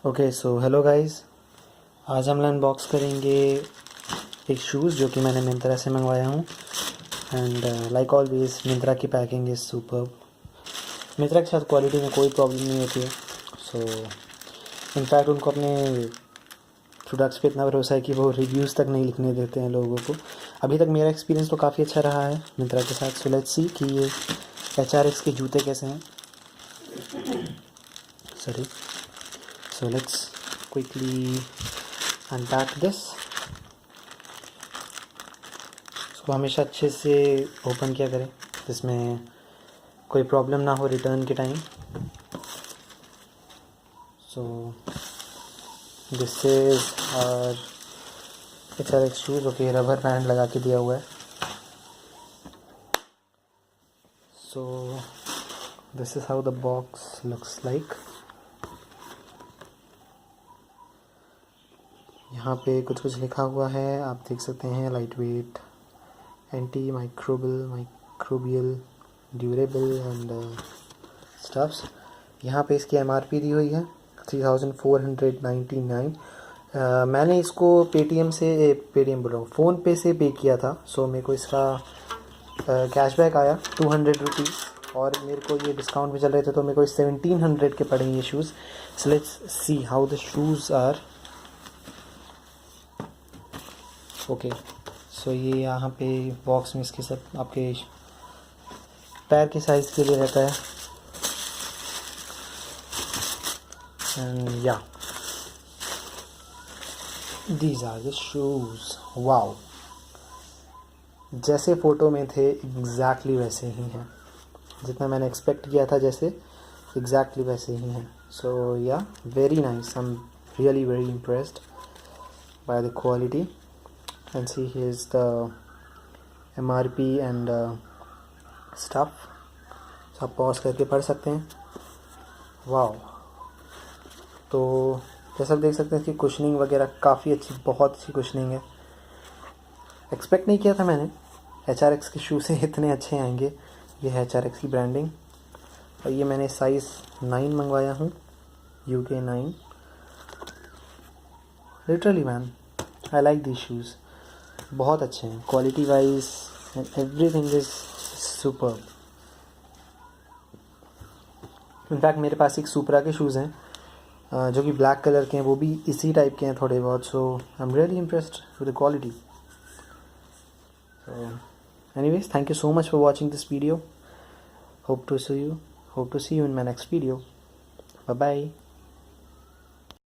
Okay so hello guys, आज हम unbox करेंगे एक शूज़ जो कि मैंने मिंत्रा से मंगवाया हूँ। एंड लाइक ऑलवेज मिंत्रा की पैकिंग इज़ सुपर्ब। मिंत्रा के साथ क्वालिटी में कोई प्रॉब्लम नहीं होती है। सो इनफैक्ट उनको अपने प्रोडक्ट्स पे इतना भरोसा है कि वो रिव्यूज़ तक नहीं लिखने देते हैं लोगों को। अभी तक मेरा एक्सपीरियंस तो काफ़ी अच्छा रहा है मिंत्रा के साथ। सो लेट्स सी कि ये HRX के जूते कैसे हैं। Sorry, so let's quickly unpack this. इसको हमेशा अच्छे से ओपन किया करें जिसमें कोई प्रॉब्लम ना हो रिटर्न के टाइम। सो दिस इज़ और HRX shoes. Okay, rubber band लगा के दिया हुआ है। So this is how the box looks like. यहाँ पे कुछ कुछ लिखा हुआ है, आप देख सकते हैं। Light weight, anti microbial, durable and stuffs. यहाँ पे इसकी MRP दी हुई है 3499। मैंने इसको पेटीएम बोल रहा हूँ, फ़ोनपे से पे किया था। सो मेरे को इसका कैशबैक आया 200 रुपीज़, और मेरे को ये डिस्काउंट में चल रहे थे तो मेरे को 1700 के पड़े ये shoes. So let's see how the shoes are. Okay, so ये यहाँ पे बॉक्स में इसके सब आपके पैर के साइज़ के लिए रहता है। And yeah these are the shoes. Wow, जैसे फ़ोटो में थे एग्जैक्टली वैसे ही हैं। जितना मैंने एक्सपेक्ट किया था जैसे एग्जैक्टली वैसे ही हैं। सो या very nice, I am really very impressed by the quality. And see here is the MRP and stuff. आप पॉज करके पढ़ सकते हैं। वाओ, तो जैसा आप देख सकते हैं कि कुशनिंग वगैरह काफ़ी अच्छी, बहुत अच्छी कुशनिंग है। एक्सपेक्ट नहीं किया था मैंने HRX के शू से इतने अच्छे आएंगे। ये है HRX की ब्रांडिंग, और ये मैंने साइज़ 9 मंगवाया हूँ, UK 9। Literally man, I like this shoes, बहुत अच्छे हैं quality wise and everything is superb. In fact मेरे पास एक सुपरा के शूज़ हैं जो कि ब्लैक कलर के हैं, वो भी इसी टाइप के हैं थोड़े बहुत। So I am really impressed with the quality. So anyways, thank you so much for watching this video. Hope to see you in my next video. Bye bye.